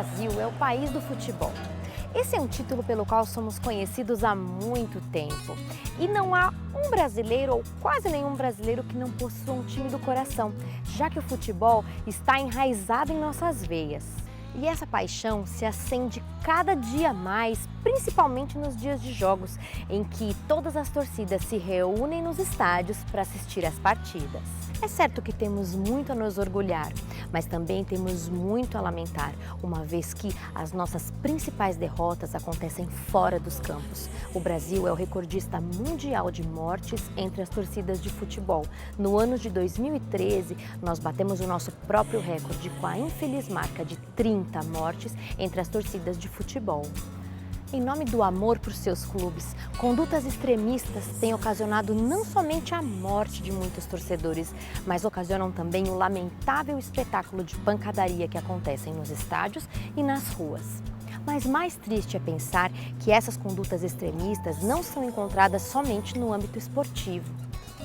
Brasil é o país do futebol. Esse é um título pelo qual somos conhecidos há muito tempo. E não há um brasileiro ou quase nenhum brasileiro que não possua um time do coração, já que o futebol está enraizado em nossas veias. E essa paixão se acende cada dia mais, principalmente nos dias de jogos, em que todas as torcidas se reúnem nos estádios para assistir às partidas. É certo que temos muito a nos orgulhar, mas também temos muito a lamentar, uma vez que as nossas principais derrotas acontecem fora dos campos. O Brasil é o recordista mundial de mortes entre as torcidas de futebol. No ano de 2013, nós batemos o nosso próprio recorde com a infeliz marca de 30 mortes entre as torcidas de futebol. Em nome do amor por seus clubes, condutas extremistas têm ocasionado não somente a morte de muitos torcedores, mas ocasionam também o lamentável espetáculo de pancadaria que acontecem nos estádios e nas ruas. Mas mais triste é pensar que essas condutas extremistas não são encontradas somente no âmbito esportivo.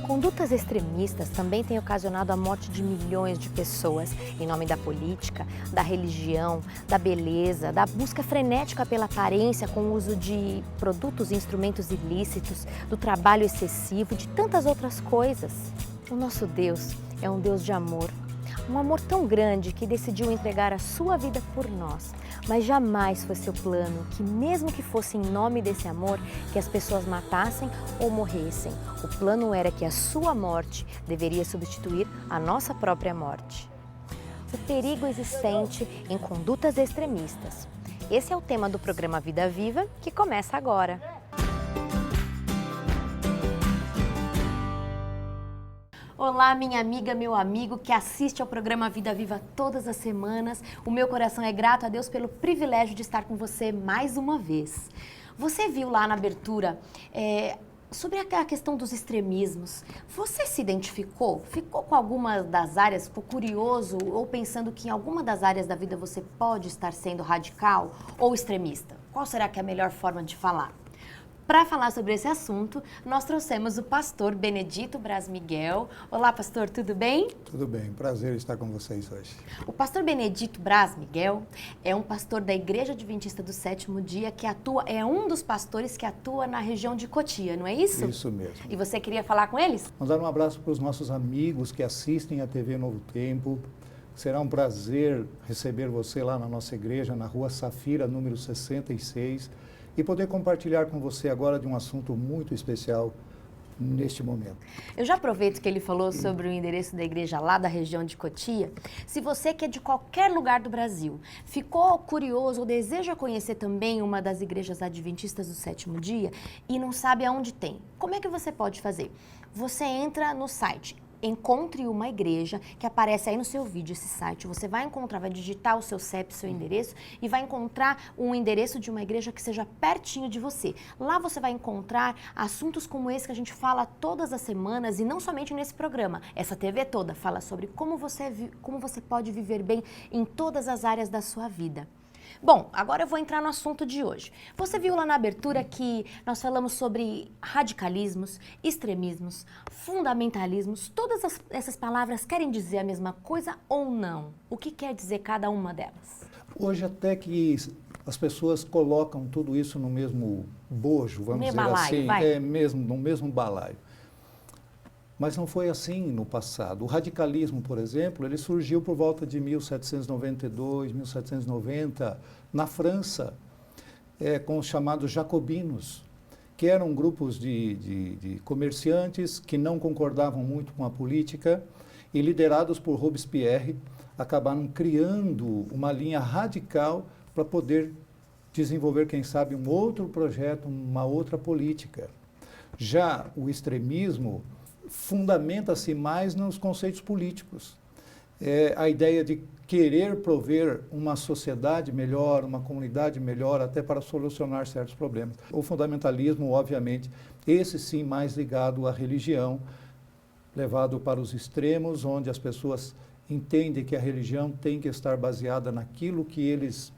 Condutas extremistas também têm ocasionado a morte de milhões de pessoas em nome da política, da religião, da beleza, da busca frenética pela aparência com o uso de produtos e instrumentos ilícitos, do trabalho excessivo e de tantas outras coisas. O nosso Deus é um Deus de amor, um amor tão grande que decidiu entregar a sua vida por nós. Mas jamais foi seu plano que, mesmo que fosse em nome desse amor, que as pessoas matassem ou morressem. O plano era que a sua morte deveria substituir a nossa própria morte. O perigo existente em condutas extremistas. Esse é o tema do programa Vida Viva, que começa agora. Olá, minha amiga, meu amigo que assiste ao programa Vida Viva todas as semanas. O meu coração é grato a Deus pelo privilégio de estar com você mais uma vez. Você viu lá na abertura sobre a questão dos extremismos. Você se identificou? Ficou com alguma das áreas? Ficou curioso ou pensando que em alguma das áreas da vida você pode estar sendo radical ou extremista? Qual será que é a melhor forma de falar? Para falar sobre esse assunto, nós trouxemos o pastor Benedito Braz Miguel. Olá, pastor, tudo bem? Tudo bem, prazer estar com vocês hoje. O pastor Benedito Braz Miguel é um pastor da Igreja Adventista do Sétimo Dia que é um dos pastores que atua na região de Cotia, não é isso? Isso mesmo. E você queria falar com eles? Mandar um abraço para os nossos amigos que assistem a TV Novo Tempo. Será um prazer receber você lá na nossa igreja, na Rua Safira, número 66. E poder compartilhar com você agora de um assunto muito especial neste momento. Eu já aproveito que ele falou sobre o endereço da igreja lá da região de Cotia. Se você que é de qualquer lugar do Brasil, ficou curioso ou deseja conhecer também uma das igrejas adventistas do Sétimo Dia e não sabe aonde tem, como é que você pode fazer? Você entra no site Encontre uma Igreja, que aparece aí no seu vídeo esse site. Você vai encontrar, vai digitar o seu CEP, seu endereço e vai encontrar um endereço de uma igreja que seja pertinho de você. Lá você vai encontrar assuntos como esse que a gente fala todas as semanas e não somente nesse programa. Essa TV toda fala sobre como você pode viver bem em todas as áreas da sua vida. Bom, agora eu vou entrar no assunto de hoje. Você viu lá na abertura que nós falamos sobre radicalismos, extremismos, fundamentalismos. Todas essas palavras querem dizer a mesma coisa ou não? O que quer dizer cada uma delas? Hoje até que as pessoas colocam tudo isso no mesmo bojo, vamos dizer assim, no mesmo balaio. Mas não foi assim no passado. O radicalismo, por exemplo, ele surgiu por volta de 1792, 1790, na França, com os chamados jacobinos, que eram grupos de comerciantes que não concordavam muito com a política e, liderados por Robespierre, acabaram criando uma linha radical para poder desenvolver, quem sabe, um outro projeto, uma outra política. Já o extremismo fundamenta-se mais nos conceitos políticos. A ideia de querer prover uma sociedade melhor, uma comunidade melhor, até para solucionar certos problemas. O fundamentalismo, obviamente, esse sim mais ligado à religião, levado para os extremos, onde as pessoas entendem que a religião tem que estar baseada naquilo que eles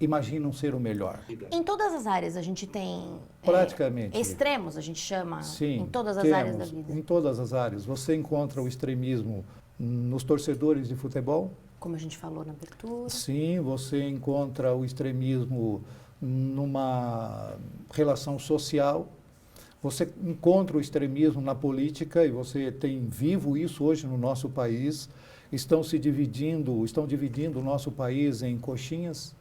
imaginam ser o melhor. Em todas as áreas a gente tem praticamente extremos, a gente chama. Sim, em todas as áreas da vida. Em todas as áreas. Você encontra o extremismo nos torcedores de futebol, Como a gente falou na abertura. Sim, você encontra o extremismo numa relação social, você encontra o extremismo na política, e você tem vivo isso hoje no nosso país. Estão dividindo o nosso país em coxinhas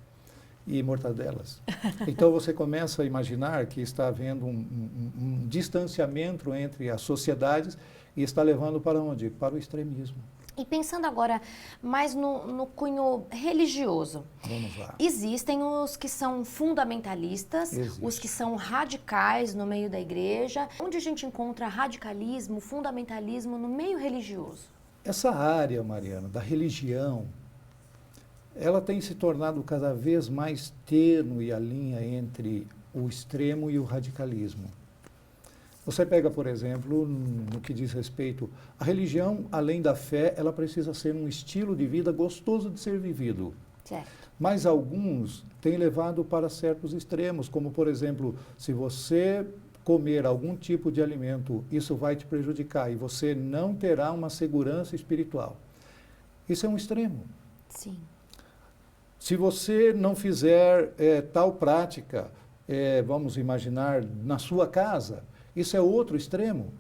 e mortadelas. Então você começa a imaginar que está havendo um distanciamento entre as sociedades e está levando para onde? Para o extremismo. E pensando agora mais no cunho religioso. Vamos lá. Existem os que são fundamentalistas, os que são radicais no meio da igreja. Onde a gente encontra radicalismo, fundamentalismo no meio religioso? Essa área, Mariana, da religião, ela tem se tornado cada vez mais tênue a linha entre o extremo e o radicalismo. Você pega, por exemplo, no que diz respeito à religião, além da fé, ela precisa ser um estilo de vida gostoso de ser vivido. Certo. Mas alguns têm levado para certos extremos, como, por exemplo, se você comer algum tipo de alimento, isso vai te prejudicar e você não terá uma segurança espiritual. Isso é um extremo. Sim. Se você não fizer tal prática, vamos imaginar, na sua casa, isso é outro extremo.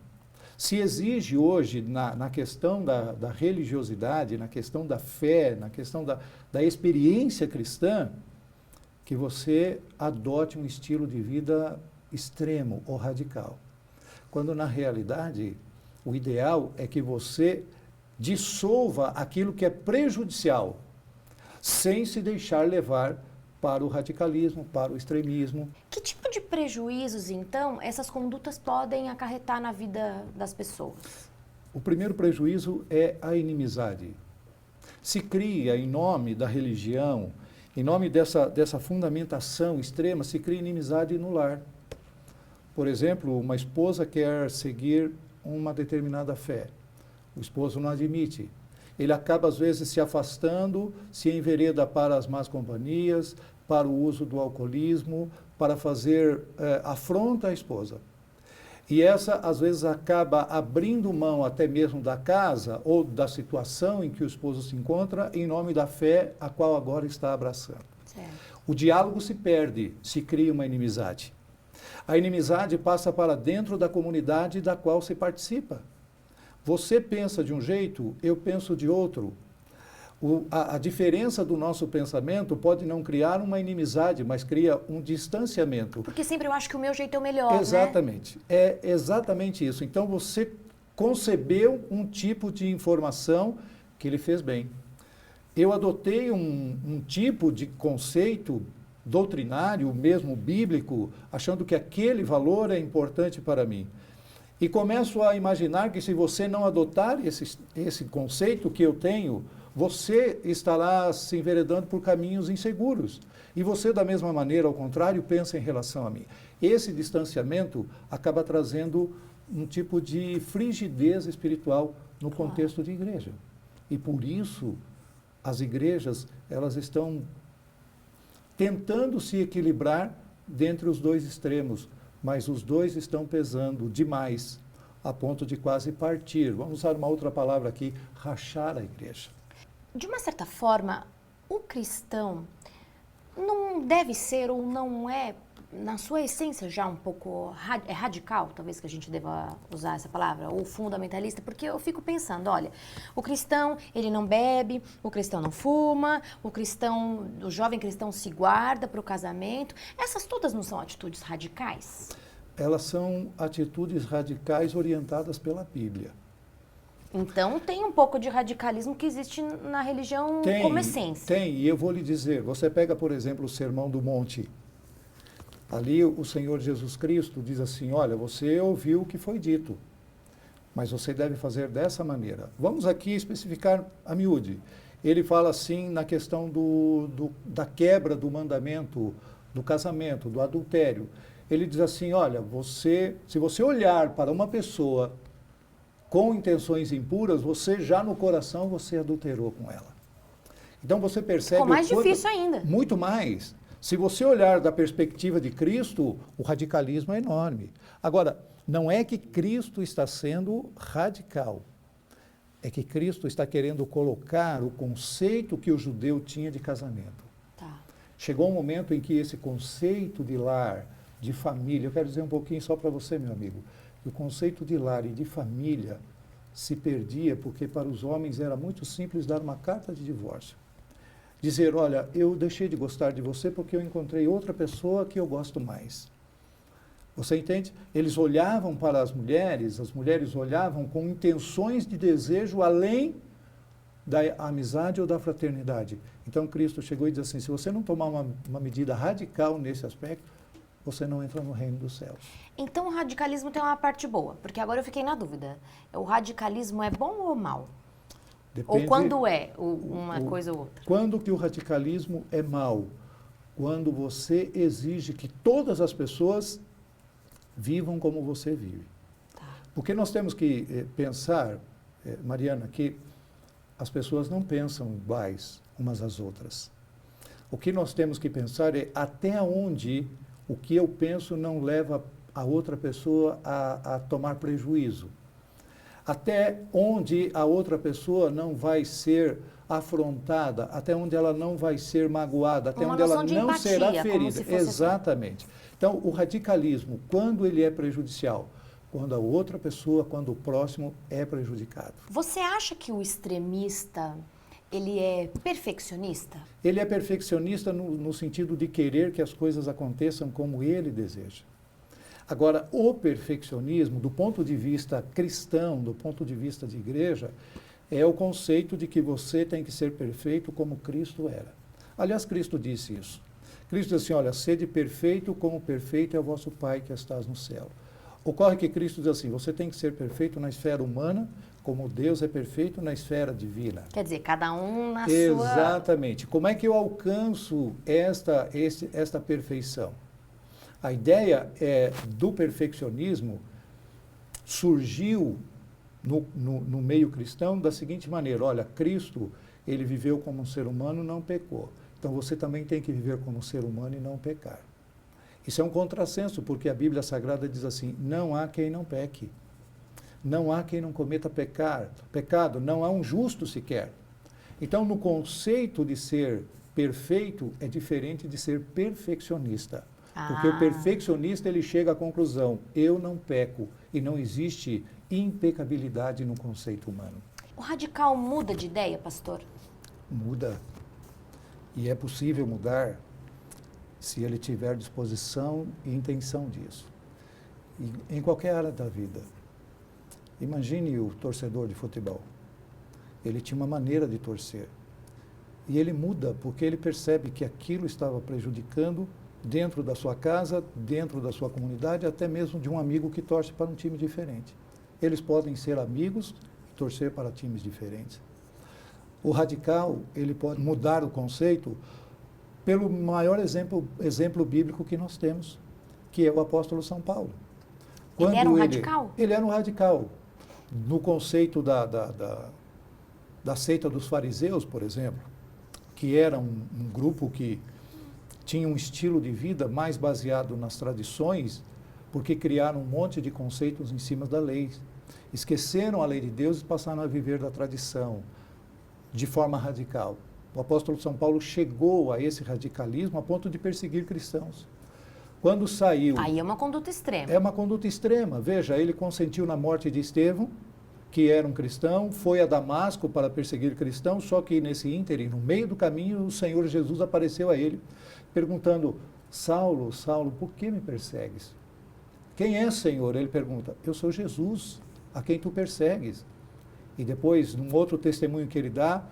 Se exige hoje, na questão da religiosidade, na questão da fé, na questão da experiência cristã, que você adote um estilo de vida extremo ou radical. Quando, na realidade, o ideal é que você dissolva aquilo que é prejudicial, sem se deixar levar para o radicalismo, para o extremismo. Que tipo de prejuízos, então, essas condutas podem acarretar na vida das pessoas? O primeiro prejuízo é a inimizade. Se cria, em nome da religião, em nome dessa fundamentação extrema, se cria inimizade no lar. Por exemplo, uma esposa quer seguir uma determinada fé. O esposo não admite. Ele acaba, às vezes, se afastando, se envereda para as más companhias, para o uso do alcoolismo, para fazer afronta à esposa. E essa, às vezes, acaba abrindo mão até mesmo da casa ou da situação em que o esposo se encontra, em nome da fé a qual agora está abraçando. Certo. O diálogo se perde, se cria uma inimizade. A inimizade passa para dentro da comunidade da qual se participa. Você pensa de um jeito, eu penso de outro. A diferença do nosso pensamento pode não criar uma inimizade, mas cria um distanciamento. Porque sempre eu acho que o meu jeito é o melhor, exatamente, né? É exatamente isso. Então você concebeu um tipo de informação que lhe fez bem. Eu adotei um tipo de conceito doutrinário, mesmo bíblico, achando que aquele valor é importante para mim. E começo a imaginar que se você não adotar esse conceito que eu tenho, você estará se enveredando por caminhos inseguros. E você, da mesma maneira, ao contrário, pensa em relação a mim. Esse distanciamento acaba trazendo um tipo de frigidez espiritual no contexto de igreja. E por isso, as igrejas, elas estão tentando se equilibrar dentre os dois extremos, mas os dois estão pesando demais, a ponto de quase partir. Vamos usar uma outra palavra aqui, rachar a igreja. De uma certa forma, o cristão não deve ser ou não é, na sua essência, já um pouco radical, talvez que a gente deva usar essa palavra, ou fundamentalista, porque eu fico pensando, olha, o cristão, ele não bebe, o cristão não fuma, o jovem cristão se guarda para o casamento. Essas todas não são atitudes radicais? Elas são atitudes radicais orientadas pela Bíblia. Então, tem um pouco de radicalismo que existe na religião como essência. Tem, e eu vou lhe dizer, você pega, por exemplo, o Sermão do Monte. Ali o Senhor Jesus Cristo diz assim, olha, você ouviu o que foi dito, mas você deve fazer dessa maneira. Vamos aqui especificar a miúde. Ele fala assim na questão da quebra do mandamento, do casamento, do adultério. Ele diz assim, olha, se você olhar para uma pessoa com intenções impuras, você já no coração você adulterou com ela. Então você percebe... Ficou mais difícil ainda. Muito mais. Se você olhar da perspectiva de Cristo, o radicalismo é enorme. Agora, não é que Cristo está sendo radical. é que Cristo está querendo colocar o conceito que o judeu tinha de casamento. Tá. Chegou um momento em que esse conceito de lar, de família, eu quero dizer um pouquinho só para você, meu amigo, que o conceito de lar e de família se perdia porque para os homens era muito simples dar uma carta de divórcio. Dizer, olha, eu deixei de gostar de você porque eu encontrei outra pessoa que eu gosto mais. Você entende? Eles olhavam para as mulheres olhavam com intenções de desejo além da amizade ou da fraternidade. Então Cristo chegou e disse assim, se você não tomar uma medida radical nesse aspecto, você não entra no reino dos céus. Então o radicalismo tem uma parte boa, porque agora eu fiquei na dúvida. O radicalismo é bom ou mal? Depende, ou quando é uma coisa ou outra? Quando que o radicalismo é mal? Quando você exige que todas as pessoas vivam como você vive. Tá. Porque nós temos que pensar, Mariana, que as pessoas não pensam iguais umas às outras. O que nós temos que pensar é até onde o que eu penso não leva a outra pessoa a tomar prejuízo. Até onde a outra pessoa não vai ser afrontada, até onde ela não vai ser magoada, até onde ela não empatia, será ferida. como se fosse Exatamente. Então, o radicalismo, quando ele é prejudicial? Quando a outra pessoa, quando o próximo é prejudicado. Você acha que o extremista, ele é perfeccionista? Ele é perfeccionista no sentido de querer que as coisas aconteçam como ele deseja. Agora, o perfeccionismo, do ponto de vista cristão, do ponto de vista de igreja, é o conceito de que você tem que ser perfeito como Cristo era. Aliás, Cristo disse isso. Cristo disse assim, olha, sede perfeito como perfeito é o vosso Pai que estás no céu. Ocorre que Cristo diz assim, você tem que ser perfeito na esfera humana, como Deus é perfeito na esfera divina. Quer dizer, cada um na sua... Exatamente. Como é que eu alcanço esta perfeição? A ideia do perfeccionismo surgiu no meio cristão da seguinte maneira, olha, Cristo, ele viveu como um ser humano, não pecou. Então você também tem que viver como ser humano e não pecar. Isso é um contrassenso, porque a Bíblia Sagrada diz assim, não há quem não peque. Não há quem não cometa pecado, não há um justo sequer. Então, no conceito de ser perfeito, é diferente de ser perfeccionista. Porque o perfeccionista, ele chega à conclusão, eu não peco, e não existe impecabilidade no conceito humano. O radical muda de ideia, pastor? Muda. E é possível mudar se ele tiver disposição e intenção disso. E em qualquer área da vida. Imagine o torcedor de futebol. Ele tinha uma maneira de torcer. E ele muda porque ele percebe que aquilo estava prejudicando dentro da sua casa, dentro da sua comunidade, até mesmo de um amigo que torce para um time diferente. Eles podem ser amigos e torcer para times diferentes. O radical, ele pode mudar o conceito pelo maior exemplo bíblico que nós temos, que é o apóstolo São Paulo. Ele era um radical? Ele era um radical. No conceito da seita dos fariseus, por exemplo, que era um grupo que tinha um estilo de vida mais baseado nas tradições, porque criaram um monte de conceitos em cima da lei. Esqueceram a lei de Deus e passaram a viver da tradição, de forma radical. O apóstolo São Paulo chegou a esse radicalismo a ponto de perseguir cristãos. Quando saiu... Aí é uma conduta extrema. É uma conduta extrema. Veja, ele consentiu na morte de Estevão, que era um cristão, foi a Damasco para perseguir cristãos, só que nesse ínterim, no meio do caminho, o Senhor Jesus apareceu a ele, perguntando, Saulo, Saulo, por que me persegues? Quem é, Senhor? Ele pergunta, eu sou Jesus, a quem tu persegues. E depois, num outro testemunho que ele dá,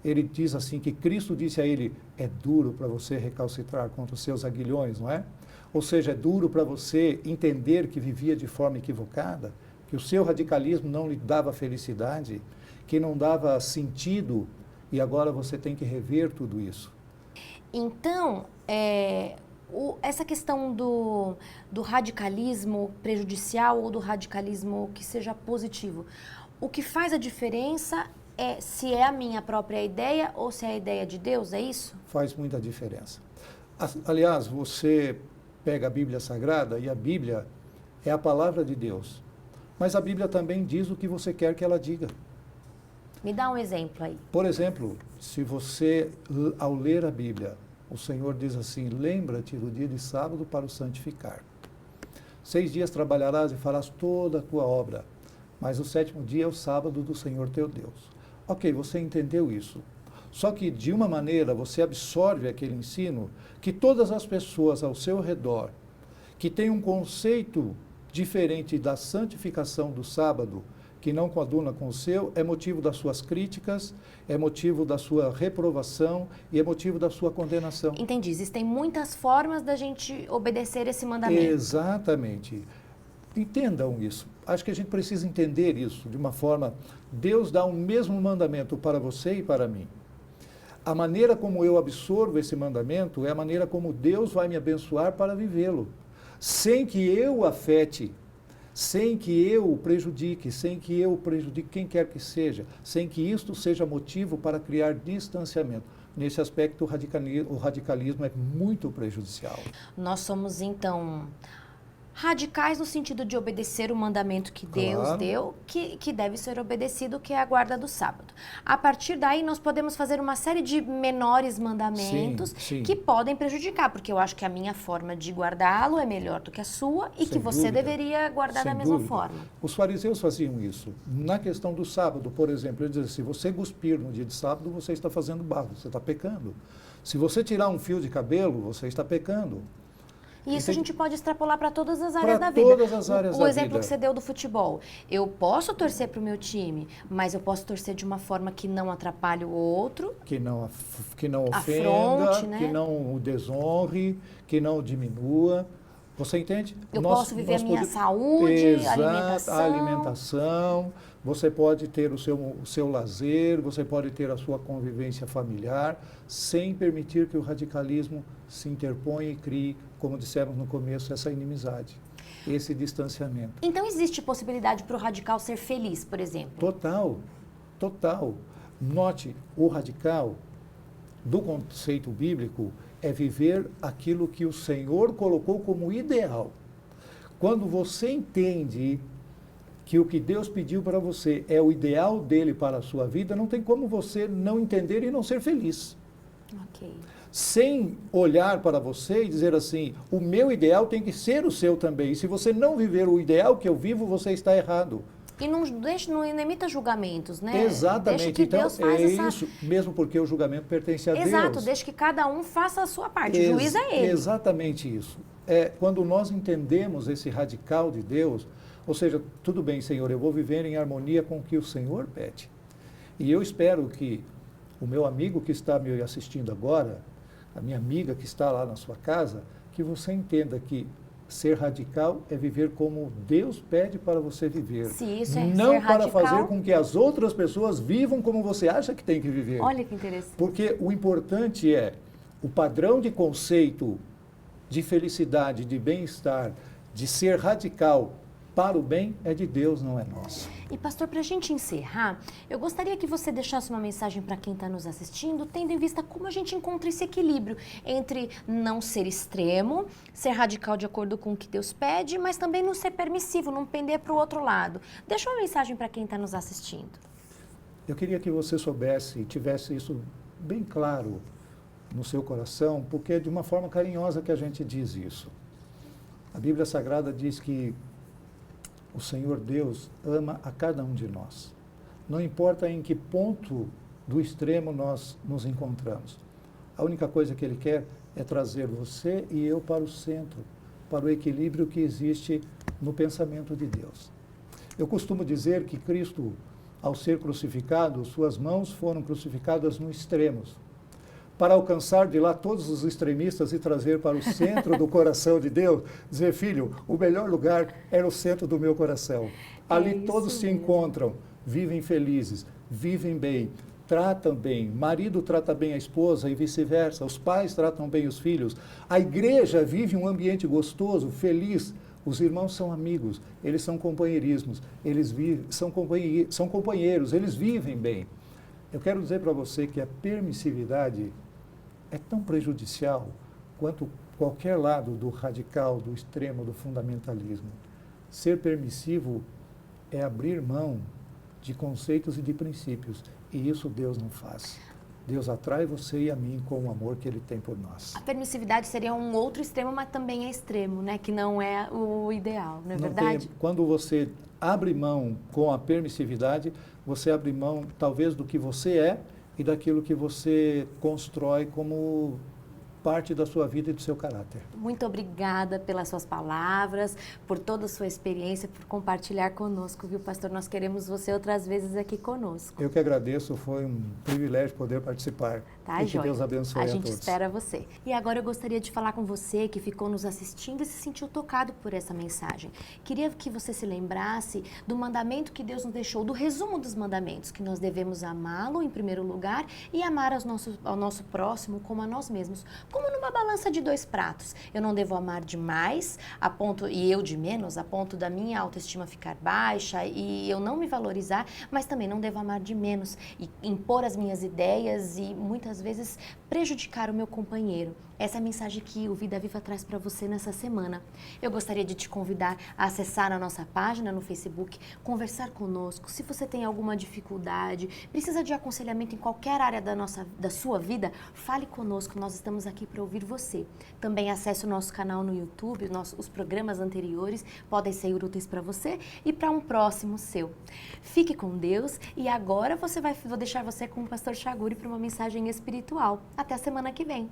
ele diz assim, que Cristo disse a ele, é duro para você recalcitrar contra os seus aguilhões, não é? Ou seja, é duro para você entender que vivia de forma equivocada, que o seu radicalismo não lhe dava felicidade, que não dava sentido, e agora você tem que rever tudo isso. Então, essa questão do radicalismo prejudicial ou do radicalismo que seja positivo, o que faz a diferença é se é a minha própria ideia ou se é a ideia de Deus, é isso? Faz muita diferença. Aliás, você pega a Bíblia Sagrada e a Bíblia é a palavra de Deus. Mas a Bíblia também diz o que você quer que ela diga. Me dá um exemplo aí. Por exemplo, se você, ao ler a Bíblia, o Senhor diz assim, lembra-te do dia de sábado para o santificar. 6 dias trabalharás e farás toda a tua obra, mas o 7º dia é o sábado do Senhor teu Deus. Ok, você entendeu isso. Só que, de uma maneira, você absorve aquele ensino que todas as pessoas ao seu redor, que têm um conceito diferente da santificação do sábado, que não coaduna com o seu, é motivo das suas críticas, é motivo da sua reprovação e é motivo da sua condenação. Entendi. Existem muitas formas da gente obedecer esse mandamento. Exatamente. Entendam isso. Acho que a gente precisa entender isso de uma forma... Deus dá o mesmo mandamento para você e para mim. A maneira como eu absorvo esse mandamento é a maneira como Deus vai me abençoar para vivê-lo. Sem que eu o afete, sem que eu o prejudique, sem que eu prejudique quem quer que seja, sem que isto seja motivo para criar distanciamento. Nesse aspecto, o radicalismo é muito prejudicial. Nós somos, então, radicais no sentido de obedecer o mandamento que Deus deu, que deve ser obedecido, que é a guarda do sábado. A partir daí, nós podemos fazer uma série de menores mandamentos que podem prejudicar, porque eu acho que a minha forma de guardá-lo é melhor do que a sua e que você deveria guardar da mesma forma. Os fariseus faziam isso. Na questão do sábado, por exemplo, eles diziam assim, se você cuspir no dia de sábado, você está fazendo barro, você está pecando. Se você tirar um fio de cabelo, você está pecando. E isso a gente pode extrapolar para todas as áreas da vida. Todas as áreas da vida. O exemplo que você deu do futebol. Eu posso torcer para o meu time, mas eu posso torcer de uma forma que não atrapalhe o outro. Que não ofenda, afronte, né? Que não o desonre, que não o diminua. Você entende? Eu posso viver a minha saúde, a alimentação. Você pode ter o seu lazer, você pode ter a sua convivência familiar, sem permitir que o radicalismo se interponha e crie, como dissemos no começo, essa inimizade, esse distanciamento. Então existe possibilidade para o radical ser feliz, por exemplo? Total, total. Note, o radical, do conceito bíblico, é viver aquilo que o Senhor colocou como ideal. Quando você entende que o que Deus pediu para você é o ideal dele para a sua vida, não tem como você não entender e não ser feliz. Ok. Sem olhar para você e dizer assim, o meu ideal tem que ser o seu também. E se você não viver o ideal que eu vivo, você está errado. E não emita julgamentos, né? Exatamente. Deixa que então, Deus faça isso, mesmo porque o julgamento pertence a Deus. Exato, deixa que cada um faça a sua parte. O juiz é ele. Exatamente isso. Quando nós entendemos esse radical de Deus, ou seja, tudo bem, Senhor, eu vou viver em harmonia com o que o Senhor pede. E eu espero que o meu amigo que está me assistindo agora, a minha amiga que está lá na sua casa, que você entenda que ser radical é viver como Deus pede para você viver. Se isso é não ser para radical, fazer com que as outras pessoas vivam como você acha que tem que viver. Olha que interessante. Porque o importante é o padrão de conceito de felicidade, de bem-estar, de ser radical para o bem é de Deus, não é nosso. E pastor, para a gente encerrar, eu gostaria que você deixasse uma mensagem para quem está nos assistindo, tendo em vista como a gente encontra esse equilíbrio entre não ser extremo, ser radical de acordo com o que Deus pede, mas também não ser permissivo, não pender para o outro lado. Deixa uma mensagem para quem está nos assistindo. Eu queria que você soubesse e tivesse isso bem claro no seu coração, porque é de uma forma carinhosa que a gente diz isso. A Bíblia Sagrada diz que o Senhor Deus ama a cada um de nós. Não importa em que ponto do extremo nós nos encontramos. A única coisa que Ele quer é trazer você e eu para o centro, para o equilíbrio que existe no pensamento de Deus. Eu costumo dizer que Cristo, ao ser crucificado, suas mãos foram crucificadas nos extremos, para alcançar de lá todos os extremistas e trazer para o centro do coração de Deus, dizer, filho, o melhor lugar era o centro do meu coração. Ali todos se encontram, vivem felizes, vivem bem, tratam bem, marido trata bem a esposa e vice-versa, os pais tratam bem os filhos, a igreja vive um ambiente gostoso, feliz, os irmãos são amigos, eles são companheirismos, são companheiros, eles vivem bem. Eu quero dizer para você que a permissividade é tão prejudicial quanto qualquer lado do radical, do extremo, do fundamentalismo. Ser permissivo é abrir mão de conceitos e de princípios. E isso Deus não faz. Deus atrai você e a mim com o amor que Ele tem por nós. A permissividade seria um outro extremo, mas também é extremo, né? Que não é o ideal, não é verdade? Quando você abre mão com a permissividade, você abre mão talvez do que você é e daquilo que você constrói como parte da sua vida e do seu caráter. Muito obrigada pelas suas palavras, por toda a sua experiência, por compartilhar conosco, viu, pastor? Nós queremos você outras vezes aqui conosco. Eu que agradeço, foi um privilégio poder participar. Tá, e que Deus abençoe a todos. A gente espera você. E agora eu gostaria de falar com você que ficou nos assistindo e se sentiu tocado por essa mensagem. Queria que você se lembrasse do mandamento que Deus nos deixou, do resumo dos mandamentos, que nós devemos amá-lo em primeiro lugar e amar ao nosso próximo como a nós mesmos. Como numa balança de 2 pratos. Eu não devo amar demais e eu de menos, a ponto da minha autoestima ficar baixa e eu não me valorizar, mas também não devo amar de menos e impor as minhas ideias e muitas vezes prejudicar o meu companheiro. Essa é a mensagem que o Vida Viva traz para você nessa semana. Eu gostaria de te convidar a acessar a nossa página no Facebook, conversar conosco. Se você tem alguma dificuldade, precisa de aconselhamento em qualquer área da sua vida, fale conosco, nós estamos aqui para ouvir você. Também acesse o nosso canal no YouTube, os programas anteriores podem ser úteis para você e para um próximo seu. Fique com Deus e agora vou deixar você com o pastor Chaguri para uma mensagem espiritual. Até a semana que vem.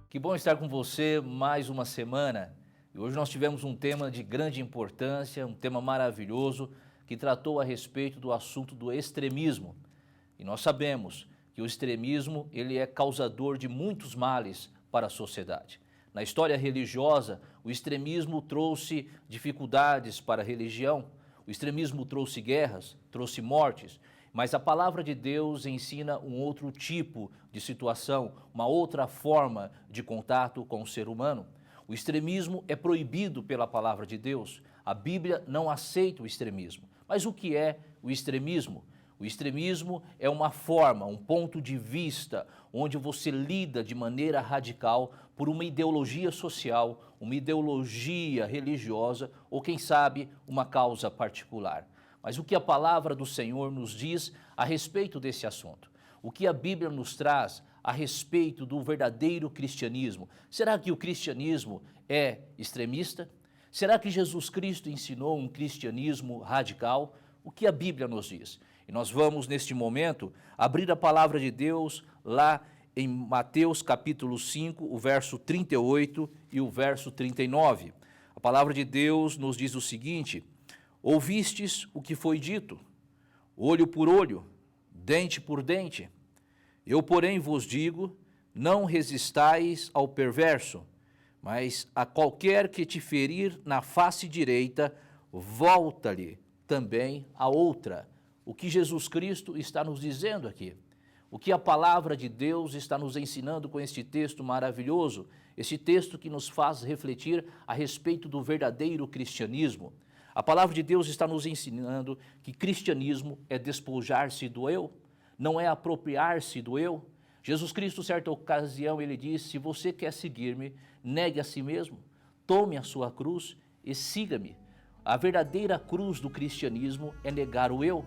Que bom estar com você mais uma semana. E hoje nós tivemos um tema de grande importância, um tema maravilhoso, que tratou a respeito do assunto do extremismo. E nós sabemos que o extremismo ele é causador de muitos males para a sociedade. Na história religiosa, o extremismo trouxe dificuldades para a religião, o extremismo trouxe guerras, trouxe mortes, mas a palavra de Deus ensina um outro tipo de situação, uma outra forma de contato com o ser humano. O extremismo é proibido pela palavra de Deus. A Bíblia não aceita o extremismo. Mas o que é o extremismo? O extremismo é uma forma, um ponto de vista onde você lida de maneira radical por uma ideologia social, uma ideologia religiosa ou, quem sabe, uma causa particular. Mas o que a palavra do Senhor nos diz a respeito desse assunto? O que a Bíblia nos traz a respeito do verdadeiro cristianismo? Será que o cristianismo é extremista? Será que Jesus Cristo ensinou um cristianismo radical? O que a Bíblia nos diz? E nós vamos, neste momento, abrir a palavra de Deus lá em Mateus capítulo 5, o verso 38 e o verso 39. A palavra de Deus nos diz o seguinte: ouvistes o que foi dito, olho por olho, dente por dente. Eu, porém, vos digo, não resistais ao perverso, mas a qualquer que te ferir na face direita, volta-lhe também a outra. O que Jesus Cristo está nos dizendo aqui? O que a palavra de Deus está nos ensinando com este texto maravilhoso? Este texto que nos faz refletir a respeito do verdadeiro cristianismo. A palavra de Deus está nos ensinando que cristianismo é despojar-se do eu, não é apropriar-se do eu. Jesus Cristo, certa ocasião, ele disse: se você quer seguir-me, negue a si mesmo, tome a sua cruz e siga-me. A verdadeira cruz do cristianismo é negar o eu.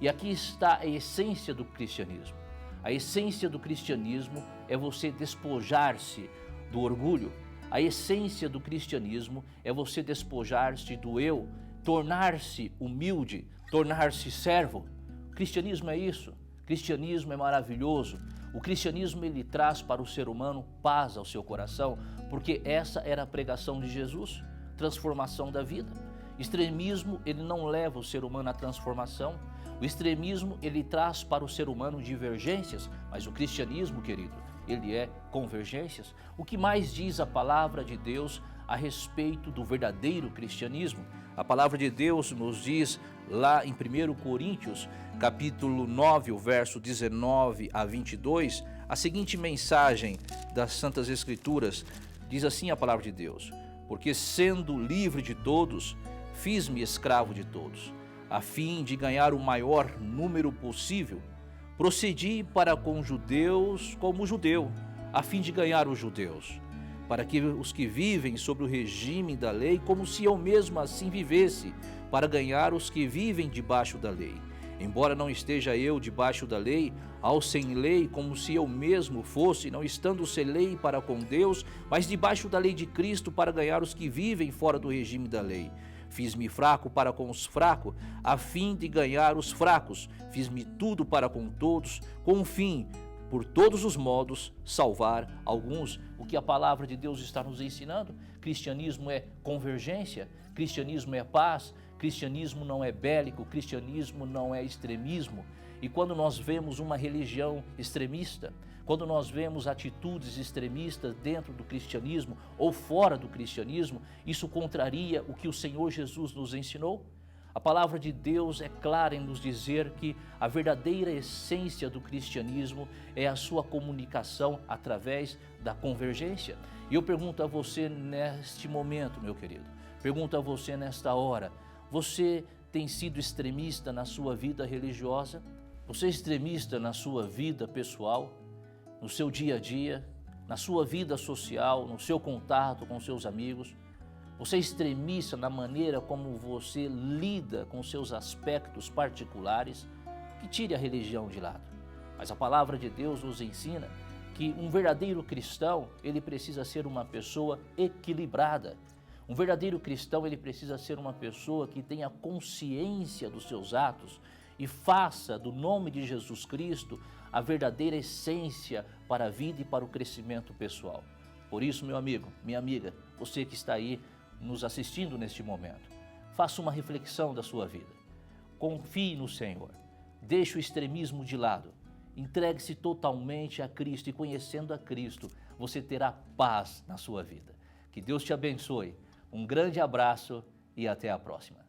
E aqui está a essência do cristianismo. A essência do cristianismo é você despojar-se do orgulho. A essência do cristianismo é você despojar-se do eu, tornar-se humilde, tornar-se servo. O cristianismo é isso. O cristianismo é maravilhoso. O cristianismo ele traz para o ser humano paz ao seu coração, porque essa era a pregação de Jesus, transformação da vida. Extremismo ele não leva o ser humano à transformação. O extremismo ele traz para o ser humano divergências, mas o cristianismo, querido, ele é convergências. O que mais diz a palavra de Deus a respeito do verdadeiro cristianismo? A palavra de Deus nos diz lá em 1 Coríntios, capítulo 9, o verso 19 a 22, a seguinte mensagem das Santas Escrituras. Diz assim a palavra de Deus: porque sendo livre de todos, fiz-me escravo de todos, a fim de ganhar o maior número possível. Procedi para com os judeus como judeu, a fim de ganhar os judeus. para que os que vivem sobre o regime da lei, como se eu mesmo assim vivesse, para ganhar os que vivem debaixo da lei. Embora não esteja eu debaixo da lei, ao sem lei, como se eu mesmo fosse, não estando sem lei para com Deus, mas debaixo da lei de Cristo, para ganhar os que vivem fora do regime da lei. Fiz-me fraco para com os fracos, a fim de ganhar os fracos. Fiz-me tudo para com todos, com o fim, por todos os modos, salvar alguns. O que a palavra de Deus está nos ensinando? Cristianismo é convergência, cristianismo é paz, cristianismo não é bélico, cristianismo não é extremismo. E quando nós vemos uma religião extremista, quando nós vemos atitudes extremistas dentro do cristianismo ou fora do cristianismo, isso contraria o que o Senhor Jesus nos ensinou. A palavra de Deus é clara em nos dizer que a verdadeira essência do cristianismo é a sua comunicação através da convergência. E eu pergunto a você neste momento, meu querido, pergunto a você nesta hora, você tem sido extremista na sua vida religiosa? Você é extremista na sua vida pessoal, no seu dia a dia, na sua vida social, no seu contato com seus amigos? Você é extremista na maneira como você lida com seus aspectos particulares? Que tire a religião de lado. Mas a palavra de Deus nos ensina que um verdadeiro cristão, ele precisa ser uma pessoa equilibrada. Um verdadeiro cristão, ele precisa ser uma pessoa que tenha consciência dos seus atos e faça do nome de Jesus Cristo a verdadeira essência para a vida e para o crescimento pessoal. Por isso, meu amigo, minha amiga, você que está aí nos assistindo neste momento, faça uma reflexão da sua vida. Confie no Senhor, deixe o extremismo de lado, entregue-se totalmente a Cristo e conhecendo a Cristo, você terá paz na sua vida. Que Deus te abençoe. Um grande abraço e até a próxima.